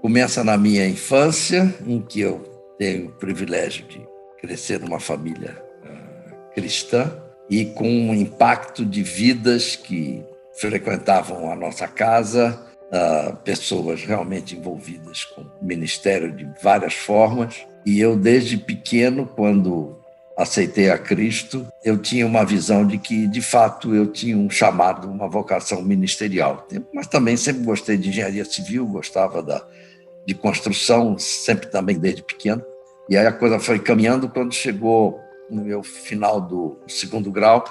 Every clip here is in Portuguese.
Começa na minha infância, em que eu tenho o privilégio de crescer numa família cristã e com um impacto de vidas que frequentavam a nossa casa, pessoas realmente envolvidas com o ministério de várias formas. E eu, desde pequeno, quando aceitei a Cristo, eu tinha uma visão de que, de fato, eu tinha um chamado, uma vocação ministerial. Mas também sempre gostei de engenharia civil, gostava de construção, sempre também desde pequeno. E aí a coisa foi caminhando. Quando chegou no meu final do segundo grau,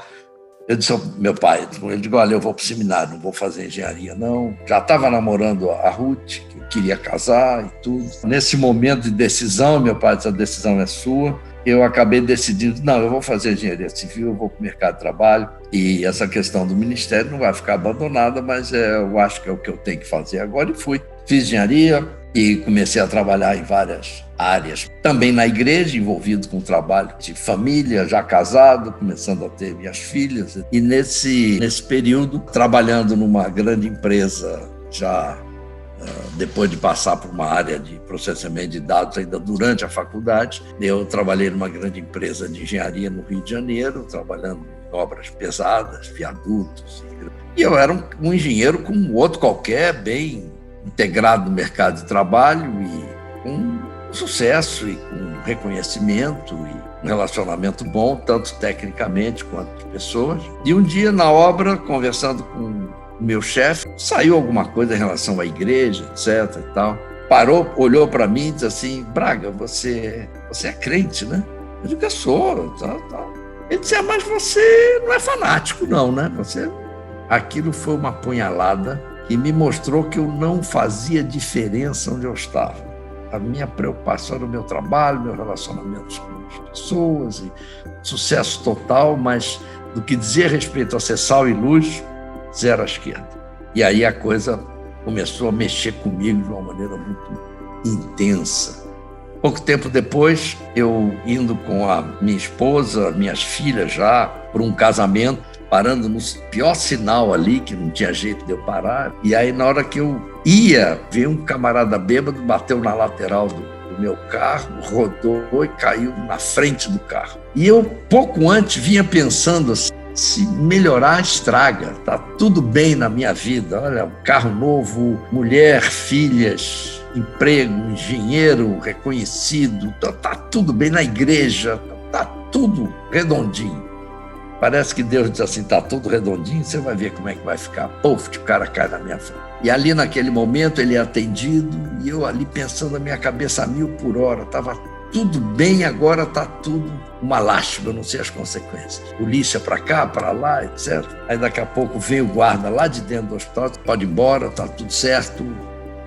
eu disse ao meu pai, ele disse, olha, eu vou para o seminário, não vou fazer engenharia, não. Já estava namorando a Ruth, que eu queria casar e tudo. Nesse momento de decisão, meu pai disse, a decisão é sua. Eu acabei decidindo, não, eu vou fazer engenharia civil, eu vou para o mercado de trabalho, e essa questão do ministério não vai ficar abandonada, mas eu acho que é o que eu tenho que fazer agora. E fui. Fiz engenharia e comecei a trabalhar em várias áreas. Também na igreja, envolvido com o trabalho de família, já casado, começando a ter minhas filhas. E nesse período, trabalhando numa grande empresa, já depois de passar por uma área de processamento de dados, ainda durante a faculdade, eu trabalhei numa grande empresa de engenharia no Rio de Janeiro, trabalhando em obras pesadas, viadutos. E eu era um engenheiro como outro qualquer, bem integrado no mercado de trabalho e com sucesso e com reconhecimento e um relacionamento bom, tanto tecnicamente quanto de pessoas. E um dia, na obra, conversando com o meu chefe, saiu alguma coisa em relação à igreja, etc. e tal. Parou, olhou para mim e disse assim, Braga, você é crente, né? Eu digo, eu sou. Tá. Ele disse, mas você não é fanático, não, né? Aquilo foi uma punhalada que me mostrou que eu não fazia diferença onde eu estava. A minha preocupação era o meu trabalho, meu relacionamento com as pessoas, e sucesso total, mas do que dizia respeito a ser sal e luz, zero à esquerda. E aí a coisa começou a mexer comigo de uma maneira muito intensa. Pouco tempo depois, eu indo com a minha esposa, minhas filhas já, para um casamento, parando no pior sinal ali, que não tinha jeito de eu parar. E aí, na hora que eu ia, veio um camarada bêbado, bateu na lateral do meu carro, rodou e caiu na frente do carro. E eu, pouco antes, vinha pensando assim, se melhorar, estraga. Tá tudo bem na minha vida. Olha, um carro novo, mulher, filhas, emprego, engenheiro reconhecido. Tá tudo bem na igreja. Tá tudo redondinho. Parece que Deus diz assim, tá tudo redondinho, você vai ver como é que vai ficar. Puf, o cara cai na minha frente. E ali naquele momento ele é atendido e eu ali pensando na minha cabeça a 1000 por hora. Estava tudo bem, agora está tudo uma lástima, eu não sei as consequências. Polícia para cá, para lá, etc. Aí daqui a pouco vem o guarda lá de dentro do hospital, pode ir embora, está tudo certo,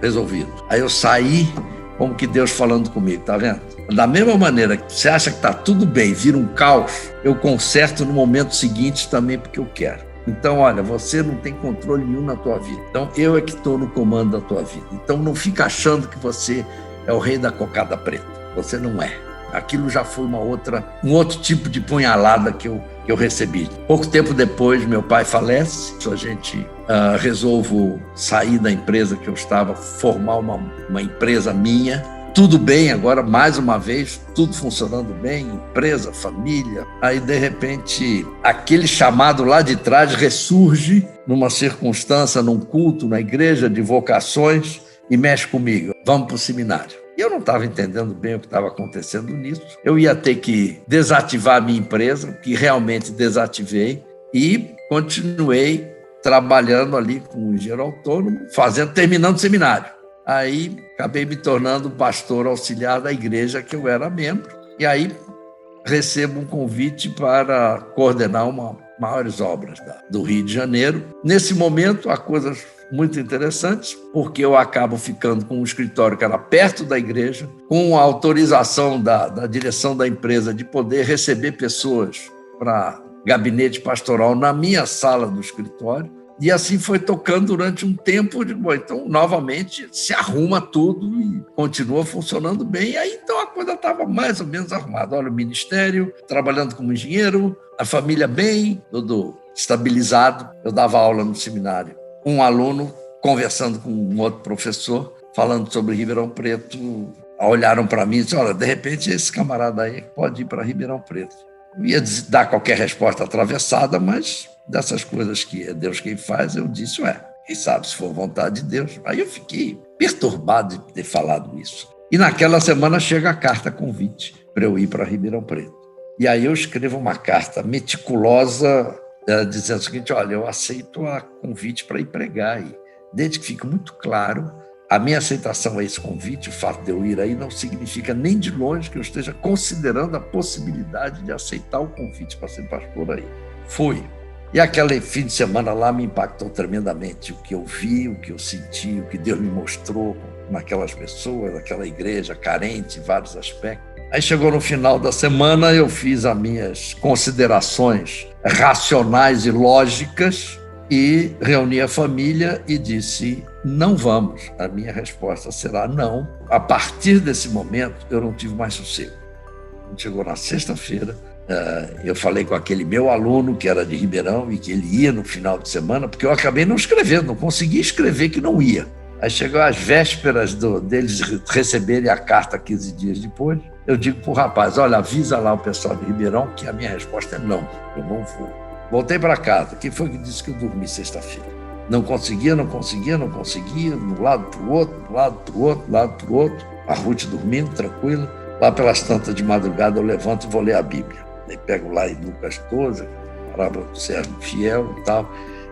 resolvido. Aí eu saí como que Deus falando comigo, tá vendo? Da mesma maneira que você acha que está tudo bem, vira um caos, eu conserto no momento seguinte também porque eu quero. Então, olha, você não tem controle nenhum na tua vida. Então, eu é que estou no comando da tua vida. Então, não fica achando que você é o rei da cocada preta. Você não é. Aquilo já foi um outro tipo de punhalada que eu recebi. Pouco tempo depois, meu pai falece, a gente resolvo sair da empresa que eu estava, formar uma empresa minha. Tudo bem agora, mais uma vez, tudo funcionando bem, empresa, família. Aí, de repente, aquele chamado lá de trás ressurge numa circunstância, num culto, na igreja de vocações, e mexe comigo. Vamos para o seminário. E eu não estava entendendo bem o que estava acontecendo nisso. Eu ia ter que desativar a minha empresa, que realmente desativei, e continuei trabalhando ali com o engenheiro autônomo, terminando o seminário. Aí acabei me tornando pastor auxiliar da igreja que eu era membro. E aí recebo um convite para coordenar maiores obras do Rio de Janeiro. Nesse momento, há coisas muito interessantes, porque eu acabo ficando com um escritório que era perto da igreja, com a autorização da direção da empresa de poder receber pessoas para gabinete pastoral na minha sala do escritório. E assim foi tocando durante um tempo. Então, novamente, se arruma tudo e continua funcionando bem. E aí, então, a coisa estava mais ou menos arrumada. Olha, o ministério, trabalhando como engenheiro, a família bem, tudo estabilizado. Eu dava aula no seminário. Um aluno conversando com um outro professor, falando sobre Ribeirão Preto, olharam para mim e disseram, olha, de repente esse camarada aí pode ir para Ribeirão Preto. Eu ia dar qualquer resposta atravessada, mas dessas coisas que é Deus quem faz, eu disse, quem sabe se for vontade de Deus. Aí eu fiquei perturbado de ter falado isso. E naquela semana chega a carta convite para eu ir para Ribeirão Preto. E aí eu escrevo uma carta meticulosa dizendo o seguinte, olha, eu aceito a convite para ir pregar aí. Desde que fique muito claro, a minha aceitação a esse convite, o fato de eu ir aí, não significa nem de longe que eu esteja considerando a possibilidade de aceitar o convite para ser pastor aí. Fui. E aquele fim de semana lá me impactou tremendamente. O que eu vi, o que eu senti, o que Deus me mostrou naquelas pessoas, naquela igreja carente em vários aspectos. Aí chegou no final da semana, eu fiz as minhas considerações racionais e lógicas e reuni a família e disse, não vamos. A minha resposta será não. A partir desse momento, eu não tive mais sossego. Chegou na sexta-feira, eu falei com aquele meu aluno, que era de Ribeirão, e que ele ia no final de semana, porque eu acabei não escrevendo, não consegui escrever que não ia. Aí chegou às vésperas deles receberem a carta 15 dias depois, eu digo para o rapaz, olha, avisa lá o pessoal de Ribeirão que a minha resposta é não, eu não vou. Voltei para casa. Quem foi que disse que eu dormi sexta-feira? Não conseguia, de um lado para o outro, a Ruth dormindo, tranquila. Lá pelas tantas de madrugada eu levanto e vou ler a Bíblia. Aí pego lá em Lucas 12, parábola do servo fiel e tal.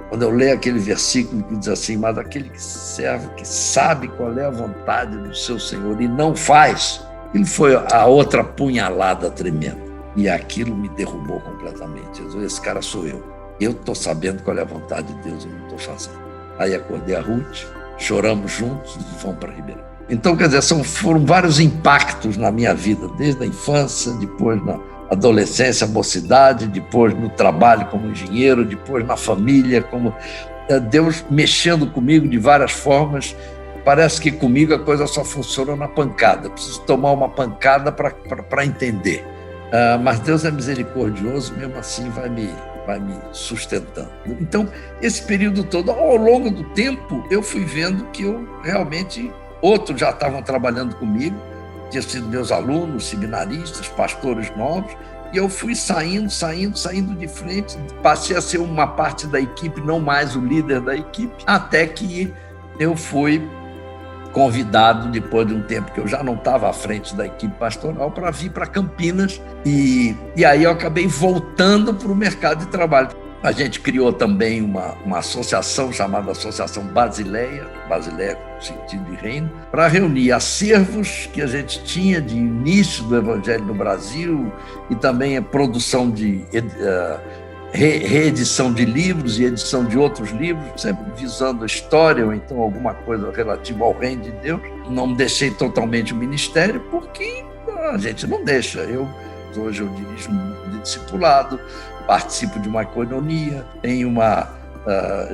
Quando eu leio aquele versículo que diz assim, mas aquele servo que sabe qual é a vontade do seu Senhor e não faz, ele foi a outra punhalada tremenda. E aquilo me derrubou completamente. Eu disse, esse cara sou eu. Eu estou sabendo qual é a vontade de Deus, eu não estou fazendo. Aí acordei a Ruth, choramos juntos e fomos para Ribeirão. Então, quer dizer, foram vários impactos na minha vida, desde a infância, depois na adolescência, mocidade, depois no trabalho como engenheiro, depois na família, como Deus mexendo comigo de várias formas. Parece que comigo a coisa só funciona na pancada. Preciso tomar uma pancada para entender. Mas Deus é misericordioso, mesmo assim vai me sustentando. Então, esse período todo, ao longo do tempo, eu fui vendo que eu realmente, outros já estavam trabalhando comigo, tinham sido meus alunos, seminaristas, pastores novos, e eu fui saindo de frente, passei a ser uma parte da equipe, não mais o líder da equipe, até que eu fui convidado, depois de um tempo que eu já não estava à frente da equipe pastoral, para vir para Campinas, e aí eu acabei voltando para o mercado de trabalho. A gente criou também uma associação chamada Associação Basileia com sentido de reino, para reunir acervos que a gente tinha de início do Evangelho no Brasil e também a produção de reedição de livros e edição de outros livros, sempre visando a história ou então alguma coisa relativa ao reino de Deus. Não deixei totalmente o ministério porque a gente não deixa. Hoje eu dirijo um grupo de discipulado, participo de uma coinonia, tenho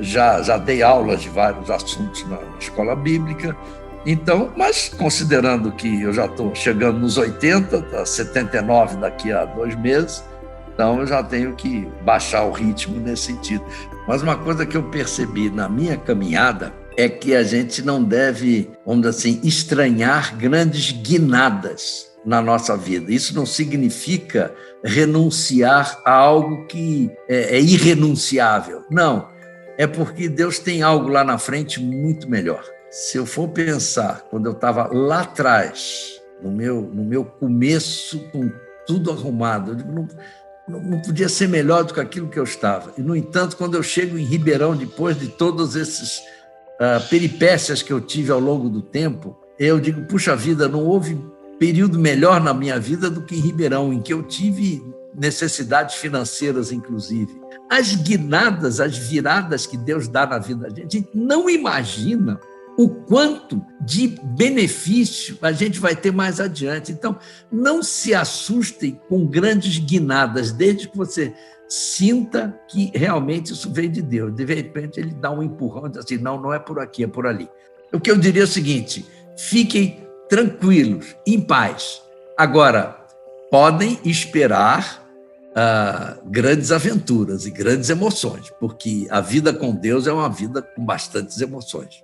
já dei aulas de vários assuntos na escola bíblica. Então, mas considerando que eu já estou chegando nos 80, 79 daqui a 2 meses, então eu já tenho que baixar o ritmo nesse sentido. Mas uma coisa que eu percebi na minha caminhada é que a gente não deve, vamos dizer assim, estranhar grandes guinadas na nossa vida. Isso não significa renunciar a algo que é irrenunciável. Não, é porque Deus tem algo lá na frente muito melhor. Se eu for pensar, quando eu estava lá atrás, no meu começo, com tudo arrumado, eu digo, não podia ser melhor do que aquilo que eu estava. E, no entanto, quando eu chego em Ribeirão, depois de todas essas peripécias que eu tive ao longo do tempo, eu digo, puxa vida, não houve período melhor na minha vida do que em Ribeirão, em que eu tive necessidades financeiras, inclusive. As guinadas, as viradas que Deus dá na vida da gente não imagina o quanto de benefício a gente vai ter mais adiante. Então, não se assustem com grandes guinadas, desde que você sinta que realmente isso veio de Deus. De repente, ele dá um empurrão e diz assim, não é por aqui, é por ali. O que eu diria é o seguinte, fiquem tranquilos, em paz. Agora, podem esperar grandes aventuras e grandes emoções, porque a vida com Deus é uma vida com bastantes emoções.